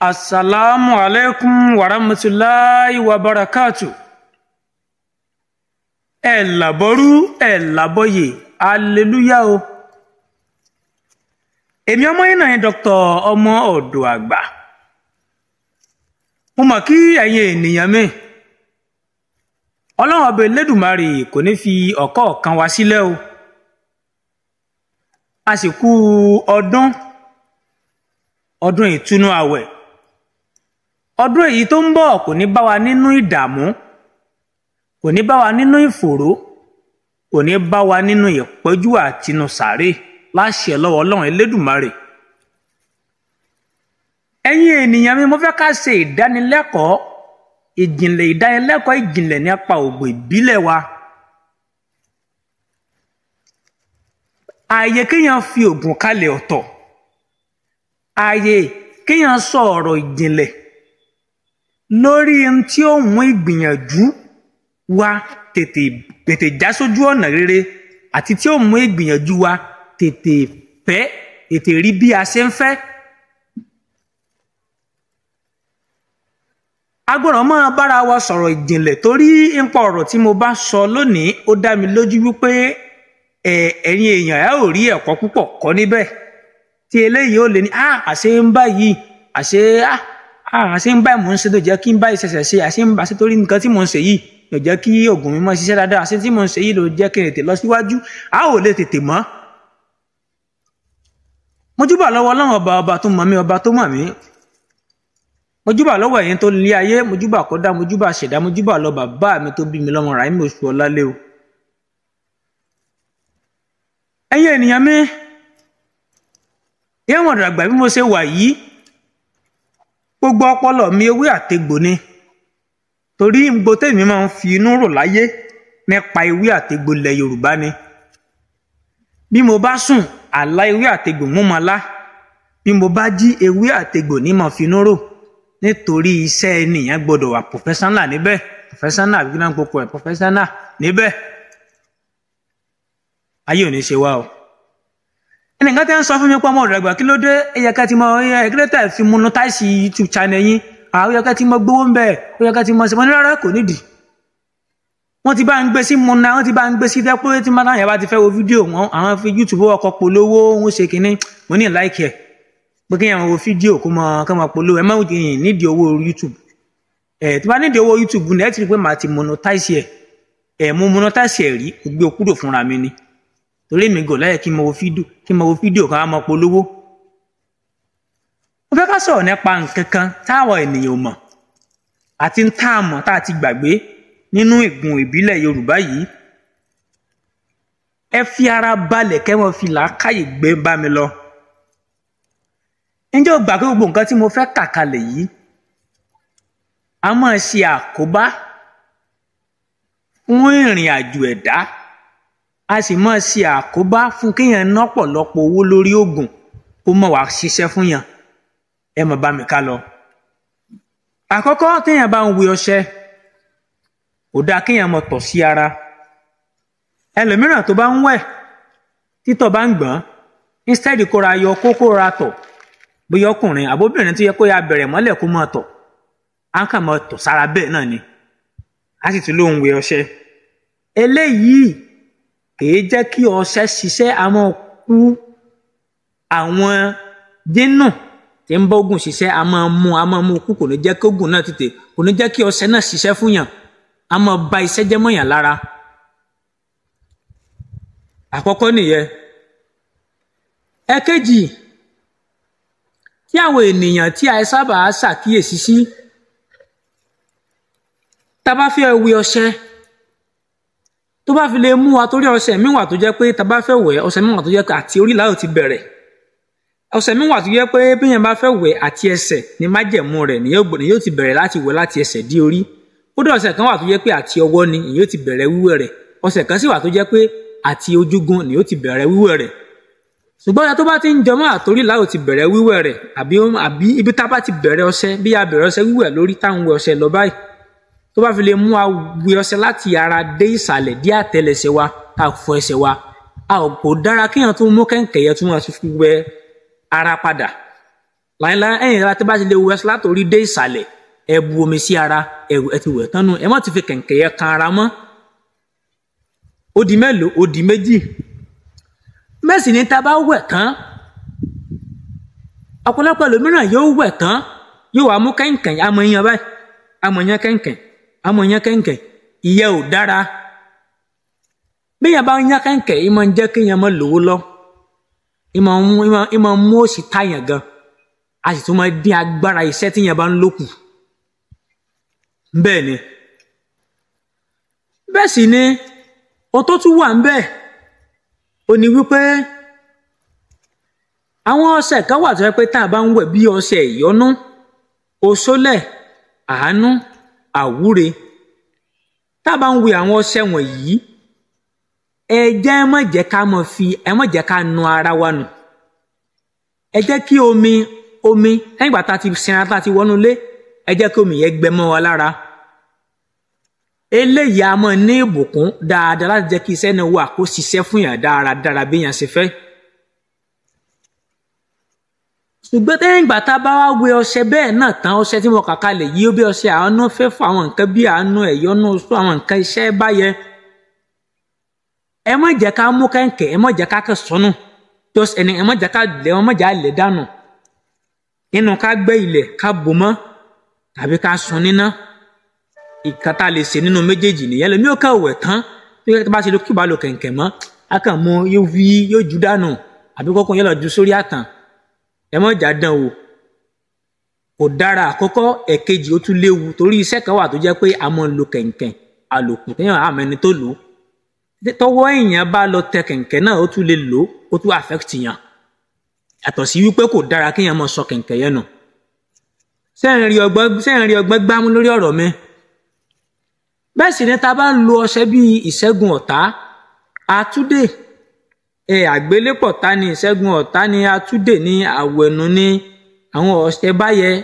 Assalamu alaikum wa rahmatullahi wa barakatuh. Ẹ làbọ̀rú, ẹ làbọ̀yè, hallelujah o. Èmi ọmọ yín náà Dr. ọmọ ọ̀dọ̀ àgbà. Mo mọ̀ kí ẹ̀yin ènìyàn mi. Ọlọ́run ọba Elédùmarè kò ní fi ọ̀kọ̀ọ̀kan wa sílẹ̀ o. Àsìkò ọdún ìtúnú àwẹ̀. Ọdún èyí tó ń bọ̀ kò ní bá wa nínú ìdààmú, kò ní bá wa nínú ìfòòró, kò ní bá wa nínú ìpọ́jú àti inú sàárè láṣẹ lọ́wọ́ Ọlọ́run Elédùmarè. Ẹ̀yin ènìyàn mi, mo fẹ́ ká ṣe ìdánilẹ́kọ̀ọ́ ìjìnlẹ̀ nípa òògùn ìbílẹ̀ wa. Ààyè kéèyàn fi òògùn kalẹ̀ ọ̀tọ̀, ààyè kéèyàn sọ ọ̀rọ̀ ìjìnlẹ̀ lórí ohun tí ó mú ìgbìyànjú wa tètè já sójú ọ̀nà rere àti tí ó mú ìgbìyànjú wa tètè rí bí a ṣe ń fẹ́. A gbọ́dọ̀ máa bára wa sọ̀rọ̀ ìjìnlẹ̀ torí nípa ọ̀rọ̀ tí mo bá sọ lónìí ó dá mi lójú wípé ẹ̀yin èèyàn ẹ ò rí ẹ̀kọ́ púpọ̀ kọ́ níbẹ̀ tí eléyìí ó lè ní àṣé ń báyìí àṣé ń báyìí mò ń ṣe tó jẹ́ kí ń báyìí ṣẹ̀ṣẹ̀ ṣe àṣé ń bá ṣe torí nǹkan tí mò ń ṣe yìí ló jẹ́ kí oògùn mi máa ṣiṣẹ́ dáadáa àṣé tí mò ń ṣe yìí ló jẹ́ kí n tètè lọ síwájú a ò lè tètè mọ̀. Mo júbà lọ́wọ́ Ọlọ́run ọba tó mọ̀ mí, ọba tó mọ̀ mí. Mo júbà lọ́wọ́ ẹ̀yin tó lé ayé, mo júbà kódà, mo júbà ṣẹ̀dá, mo júbà lọ bàbá mi tó bí mi lọ́mọ Ráímì Oṣùọlálé o. Ẹ̀yin ènìyàn mi, ìwọ̀n dàgbà bí mo ṣe wà yìí, gbogbo ọpọlọ mi ewé àtegbò ni. Torí gbogbo tèmi máa ń fi inú rò láyé nípa ewé àtegbò ilẹ̀ Yorùbá ni. Bí mo bá sùn, àlá ewé àtegbò mú ma lá. Bí mo bá jí, ewé àtegbò ní mo fi inú rò. Nítorí iṣẹ́ ènìyàn gbọ́dọ̀ wà professional níbẹ̀, professional bí náà gbogbo ẹ̀ professional níbẹ̀. Ayé ò ní ṣe wá o. Ẹnìkan tẹ́ ń sọ fún mi pé ọmọ ọ̀dọ̀ àgbà kí ló dé ẹyẹ ká ti mọ ẹgbẹ́tẹ̀ fi monetize YouTube channel yín àwọn ẹyẹ ká ti mọ gbówó ń bẹ̀ ẹyẹ ká ti mọ ṣẹmọ ní rárá kò nídìí. Wọ́n ti bá ń gbé sí mọ́nà, wọ́n ti bá ń gbé sí dẹ́pọ̀ tí máa yẹn bá ti fẹ́ wo fídíò wọn àwọn fi YouTube ọkọ̀ polówó wọn ṣe kínní mo ní like ẹ̀ pé kí èèyàn wo fídíò kó mọ polówó ẹ má nídìí owó YouTube. Tí bá nídìí owó YouTube ní ẹ ti rí pé màá ti monetize ẹ̀ mo monetize ẹ̀ rí kò gbé okúrò fúnra mi ni. Torí mi gò láyé kí n mọ wo fídíò kan á mọ polówó. Mo fẹ́ ká sọ̀rọ̀ nípa nǹkan kan táwọn ènìyàn mọ̀ àti táàmọ̀ tá a ti gbàgbé nínú ìgùn ìbílẹ̀ Yorùbá yìí. Ẹ fi ara balẹ̀ kẹ́ mọ́ fi làákàyè gbé bá mi lọ. Ǹjẹ́ o gbà pé gbogbo nǹkan tí mo fẹ́ kà kalẹ̀ yìí a máa ṣe àkóbá fún ìrìn àjò ẹ̀dá? A sì máa ṣe àkóbá fún kéèyàn ná pọ̀lọpọ̀ owó lórí oògùn kó mọ̀ wá ṣiṣẹ́ fún yàn. Ẹ mọ̀ bá mi ká lọ. Àkọ́kọ́ téèyàn bá ń wẹ ọṣẹ kò dáa kéèyàn mọ̀ tọ̀ sí ara. Ẹlòmíràn tó bá ń wẹ̀ títọ̀ bá ń gbọ̀n instead kó ra yọ kókó ra tọ̀ bóyá ọkùnrin àbóbìnrin tó yẹ kó ya bẹ̀rẹ̀ mọ́lẹ̀ kó máa tọ̀ á kàn máa tọ̀ sára bẹ́ẹ̀ náà ni á sì tún lóun wẹ ọṣẹ. Eléyìí kìí jẹ́ kí ọṣẹ ṣiṣẹ́ a máa kú àwọn dínà tí ń bá oògùn ṣiṣẹ́ a máa mú kú kò ní jẹ́ kí oògùn náà kò ní jẹ́ kí ọṣẹ náà ṣiṣẹ́ fún yàn a máa ba iṣẹ́ jẹ́ mọ́yàn lára. Àkọ́kọ́ nìyẹn. Ẹ̀kejì tí àwọn ènìyàn tí a sábà ṣàkíyèsí sí tá bá fẹ́ wẹ ọṣẹ tó bá fi lè mú wa torí ọṣẹ mi wà tó jẹ́ pé tá bá fẹ́ wẹ̀ ọṣẹ mi wà tó jẹ́ pé àti orí láò ti bẹ̀rẹ̀ ọṣẹ mi wà tó jẹ́ pé bí yẹn bá fẹ́ wẹ̀ àti ẹsẹ̀ ní májẹ̀mú rẹ̀ ni yóò ti bẹ̀rẹ̀ láti wẹ̀ láti ẹsẹ̀ dé orí. Kódà ọṣẹ kan wà tó jẹ́ pé àti ọwọ́ ni yóò ti bẹ̀rẹ̀ wíwẹ̀ rẹ̀ ọṣẹ kan sì wà tó jẹ́ pé àti ojúgun ni yóò ti bẹ̀rẹ̀ wíwẹ̀ rẹ̀. Ṣùgbọ́n ọṣẹ tó bá ti ń jọmọ́ àtorí láò ti bẹ̀rẹ̀ wíwẹ̀ rẹ̀ àbí ibi tá bá ti bẹ̀rẹ̀ ọṣẹ bí a bẹ̀rẹ̀ ọṣẹ wíwẹ̀ lórí táwọn wẹ̀ ọṣẹ lọ báyìí tó bá fi lè mú wa wẹ ọṣẹ láti ara dé ìsàlẹ̀ dé àtẹ́lẹsẹ̀ wa tá fọ ẹsẹ̀ wa kò dára kéèyàn tó mú kẹ̀ǹkẹ̀ yẹn tó máa fi wẹ ara padà láìláì ẹ̀yin ara tí bá ti lè wẹ̀ látòrí dé ìsàlẹ̀ ẹ bu omi sí ara ẹ ti wẹ̀ tán nù ẹ má ti fi kẹ̀ǹkẹ̀ yẹn kan ara mọ́ ó di mélòó ó di méjì bẹ́ẹ̀ sì ni tá a bá wẹ̀ tán ọ̀pọ̀lọpọ̀ ẹlòmíràn yóò wẹ̀ tán yóò wá mú kẹ̀ǹkẹ̀ amọ̀yàn báyìí amọ̀yàn kẹ̀ǹkẹ̀ ìyẹn ò dára bí yẹn bá ń yán kẹ̀ǹkẹ̀ yìí máa ń jẹ́ kéèyàn máa lówó lọ ìmọ̀ mú òsì táyàn gan a sì tún máa dín agbára iṣẹ́ tí yẹn bá ń lókù bẹ́ẹ̀ ni bẹ́ẹ̀ sì ni ohun tó tún wà ń bẹ́ẹ̀ ó ní wípé àwọn ọṣẹ kan wà tó yẹ pé tá a bá ń wẹ̀ bí ọṣẹ ìyọnú òṣòlẹ̀ àánú àwúre tá a bá ń wẹ̀ àwọn ọṣẹ wọ̀nyí ẹ má jẹ́ ká máa ẹ má jẹ́ ká nu ara wa nù ẹ jẹ́ kí omi lẹ́yìn ìgbà tá a ti sinra tá a ti wọnú ilé ẹ jẹ́ kí omi yẹn gbẹ mọ́ wa lára eléyìí a máa ní ìbùkún dáadáa láti jẹ́ kí iṣẹ́ náà wà kó ṣiṣẹ́ fún yàn dáradára bí yàn ṣe fẹ́ ṣùgbọ́n lẹ́yìn ìgbà tá a bá wá wẹ̀ ọṣẹ bẹ́ẹ̀ náà tán ọṣẹ tí mo kà kalẹ̀ yìí ó bí ọṣẹ àánú fẹ́ fún àwọn nǹkan bí àánú ẹ̀yọ́nú sún àwọn nǹkan iṣẹ́ báyẹn ẹ má jẹ́ ká mú kẹ̀ǹkẹ̀ ẹ má jẹ́ ká kẹ sọnù just ẹni ẹ má jẹ́ ká lẹ̀ ẹ má jẹ́ àlẹ̀ dànù nínú ká gbẹ́ ilẹ̀ ká bò mọ́ tàbí ká sun níná ìka tá a lè ṣe nínú méjèèjì nìyẹn lèmi ò kà wẹ̀ tán bí bá ṣe kí bá lo kẹ̀ǹkẹ̀ mọ́ a kàn mú yóò ju dànù àbí kọ́kọ́ yẹn lọ ju sórí àtàn ẹ má jà dán o kò dára àkọ́kọ́ ẹ̀kejì ó tún léwu torí iṣẹ́ kan wà tó jẹ́ pé a máa ń lo kẹ̀ǹkẹ̀ àlòkù téèyàn àmẹ́ni tó lò ó tọwọ́ èèyàn bá lọ tẹ kẹ̀ǹkẹ̀ náà ó tún lè lò ó tún affect yàn yàtọ̀ sí wípé kò dára kéèyàn máa sọ kẹ̀ǹkẹ̀ yẹn nù sẹ́yìn rí ọgbọ́n gbámú lórí ọ̀rọ̀ mi bẹ́ẹ̀ sì ni ta bá ń lo ọṣẹ bíi ìṣẹ́gun ọ̀tá àtúndè àgbélépọ̀tá ni ìṣẹ́gun ọ̀tá ni àtúndè ní àwẹ̀nù ní àwọn ọṣẹ báyẹn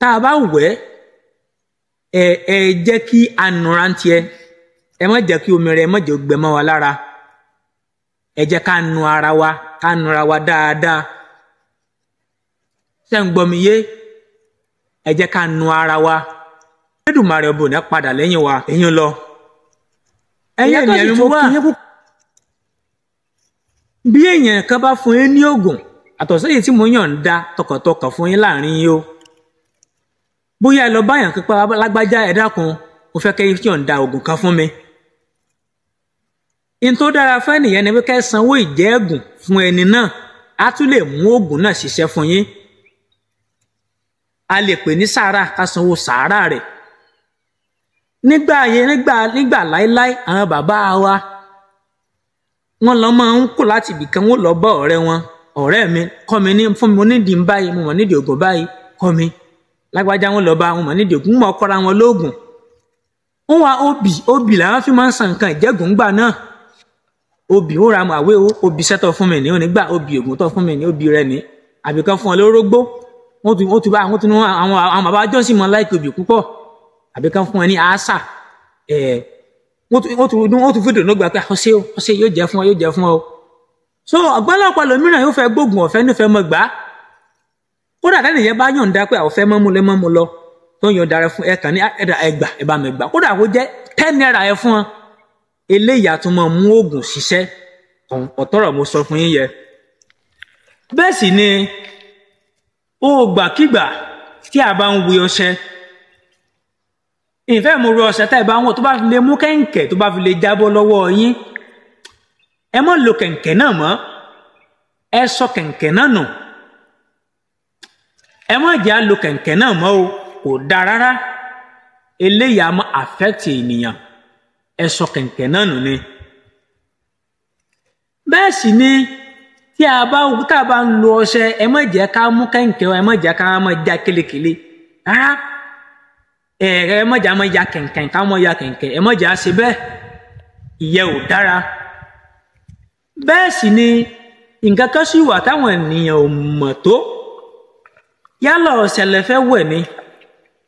tá a bá wẹ̀ ẹ jẹ́ kí anurantiẹ ẹ má jẹ́ kí omi rẹ̀ ẹ má jẹ́ gbẹ mọ́ wa lára ẹ jẹ́ ká nu ara wa ká nura wa dáadáa ṣé ń gbọ́ mi yé ẹ jẹ́ ká nu ara wa Ẹlẹ́dùmarè ọba ò ní padà lẹ́yìn wa ẹ̀yin lọ ẹ̀yin ènìyàn mi mo kí yín bí èèyàn kan bá fún yín ní oògùn àtọ̀sẹ́yìn tí mo yọ̀ǹda tọkàntọkàn fún yín láàrin yín o bóyá ẹ lọ báyàn pípa lágbájá ẹ dákun mo fẹ́ kẹ́ yọ̀ǹda oògùn kan fún mi in tó dára fẹ́ nìyẹn ni pé kẹ́ sanwó ìjẹ́gùn fún ẹni náà á tún lè mú oògùn náà ṣiṣẹ́ fún yín a lè pè ní sàárà ká sanwó sàárà rẹ̀ nígbà láíláí àwọn bàbá wa wọn lọ máa ń kó láti ibìkan wọn lọ bá ọ̀rẹ́ wọn ọ̀rẹ́ mi kọ́ mi ní fún mi mo nídìí ń báyìí mo mọ̀ nídìí oògùn báyìí kọ́ mi lágbájá wọn lọ bá wọn mọ̀ nídìí oògùn mọ̀ kọ́ra wọn lóògùn wọn wá obì làwọn fi máa ń san nǹkan ìjẹ́gùn gbà náà obì ó ra àwé obì sẹ́tọ̀ fún mi ní onígbà obì ògùn tó fún mi ní obì rẹ ní àbíkan fún ọ lórógbó wọn tún àwọn bàbá jọ́sìn mọ́ láìpẹ́ obì púpọ̀ àbíkan fún ẹ ní àásà wọ́n tún fìdí lọ́gbà pé ọṣẹ yóò jẹ́ fún ọ so ọ̀pọ̀lọpọ̀ lómìnira yóò fẹ́ gbógun ọ̀fẹ́ nífẹ̀ẹ́ mọ́ gbà kódà tẹ́lẹ̀ yẹn bá yọ̀ǹda pé àwọn fẹ́ mọ́mú lọ tó yọ̀ǹda rẹ fún ẹ̀kan ní ẹgbà ẹ̀bá mẹ́gbà kódà kó jẹ́ 10 naira ẹ fún ọ eléyìí àtúmọ̀ mú oògùn ṣiṣẹ́ ọ̀tọ̀rọ̀ mo sọ fún yín yẹ bẹ́ẹ̀ sì ni ògbàkígbà tí a bá ń wẹ ọṣẹ ìfẹ́ mo ro ọṣẹ tá ẹ bá ń wọ̀ tó bá fi lè mú kẹ̀ǹkẹ̀ tó bá fi lè jábọ́ lọ́wọ́ yín ẹ má lo kẹ̀ǹkẹ̀ náà mọ́ ẹ sọ kẹ̀ǹkẹ̀ náà nù ẹ má jẹ́ á lo kẹ̀ǹkẹ̀ náà mọ́ o kò dáa rárá eléyìí á máa affect ènìyàn ẹ sọ kẹ̀ǹkẹ̀ náà nù ni bẹ́ẹ̀ sì ni tí a bá ń lo ọṣẹ ẹ má jẹ́ ká mú kẹ̀ǹkẹ̀ ẹ má jẹ́ ká máa já kélekèle rárá ẹ má jẹ́ á máa ya kẹ̀ǹkẹ̀ ká máa ya kẹ̀ǹkẹ̀ ẹ má jẹ́ á ṣe bẹ́ẹ̀ ìyẹn ò dára bẹ́ẹ̀ sì ni nǹkan kan sì wà táwọn ènìyàn ò mọ̀ tó yálà ọṣẹ lẹ fẹ́ wẹ̀ ni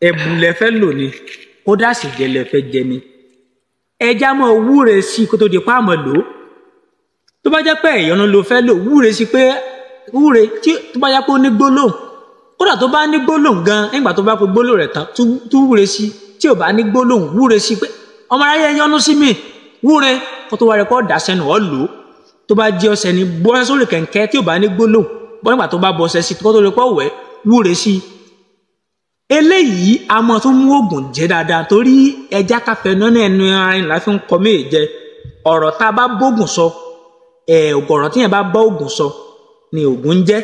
ẹ̀bù lẹ fẹ́ lò ni kódà sì jẹ lẹ fẹ́ jẹ ni ẹja máa wúre sí kó tó di pa àmọ́ lò ó tó bá jẹ́ pé ìyọnu ló fẹ́ lò wúre sí pé wúre tí tó bá yá pé ó ní gbólóhùn kódà tó bá ní gbólóhùn gan nígbà tó bá pe gbólóhùn rẹ̀ tán tú wúre sí tí ò bá ní gbólóhùn wúre sí pé ọmọ aráyé yọ́nú sí mi wúre kó tó wá rẹ kó dà sẹ́nu ọ̀ lò ó tó bá jẹ́ ọṣẹ ní bọ́ sórí kẹ̀kẹ́ tí ò bá ní gbólóhùn bọ́ nígbà tó bá bọ́ ọṣẹ sí kó tó rẹ kó wẹ̀ wúre sí. Eléyìí a mọ̀ tó mú oògùn jẹ́ dáadáa torí ẹja káfẹ́ náà ẹnu ara ẹni láti ń kọ méje ọ̀rọ̀ tá a bá bóògùn sọ ọ̀rọ̀ tíyẹn bá bá oògùn sọ ni oògùn ń jẹ́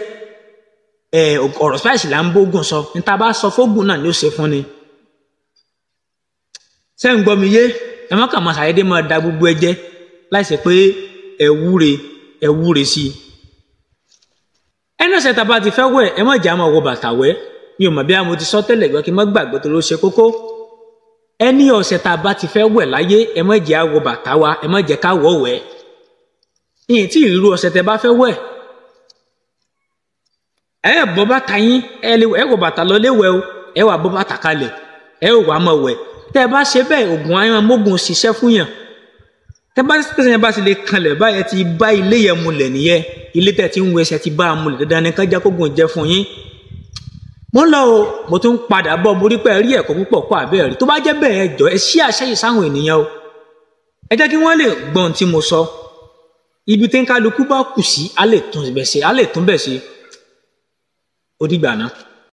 ọ̀rọ̀ spice là ń bóògùn sọ ní tá a bá sọ fóògùn náà ni ó ṣe fún ni. ṣé ń gbọ́ mi yé ẹ má kàn máa ṣàyédé máa da gbogbo ẹjẹ́ láìsí pé ẹ wúre sí i. ẹnu ọ̀sẹ̀ tá a bá ti fẹ́ wẹ̀ ẹ má jẹ́ àmọ́ wọ bàtà wẹ̀ mi ò mọ̀ bí mo ti sọ tẹ́lẹ̀ gbọ́ kí n má gbàgbé tó ló ṣe kókó. ẹni ọ̀sẹ̀ tá a bá ti fẹ́ wẹ̀ láyé ẹ má jẹ́ àwọ̀ bàtà wa ẹ má jẹ́ ká wọ̀ wẹ̀. ìyẹn tí ìrírú ọ̀sẹ̀ tẹ bá fẹ́ wẹ̀ ẹ bọ́ bàtà yín ẹ wọ bàtà lọ léwẹ̀ o ẹ wà bọ́ bàtà kalẹ̀ ẹ ò wà mọ̀ wẹ̀ tẹ́ bá ṣe bẹ́ẹ̀ oògùn ayé amógun ṣiṣẹ́ fún yàn tẹ́ bá tẹsán yẹn bá ti lè kanlẹ̀ báyẹn ti bá ilé yẹn mulẹ̀ nìyẹn ilé tẹ́ ti ń wọ ẹsẹ̀ ti bá a mulẹ̀ dandan ní kájá kógun jẹ fún yín. mo ń lọ o mo tún padà bọ̀ mo rí pé ẹ rí ẹ̀kọ́ púpọ̀ kọ́ àbẹ́ rí tó bá jẹ́ bẹ́ẹ̀ ẹ jọ ẹ ṣí àṣẹ yìí sáwọn ènìyàn o ẹ jẹ́ kí wọ́n lè gbọ́n tí mo sọ ibi tí ń kálukú bá kù sí á lè tún bẹ̀ ṣe ó dìgbà náà.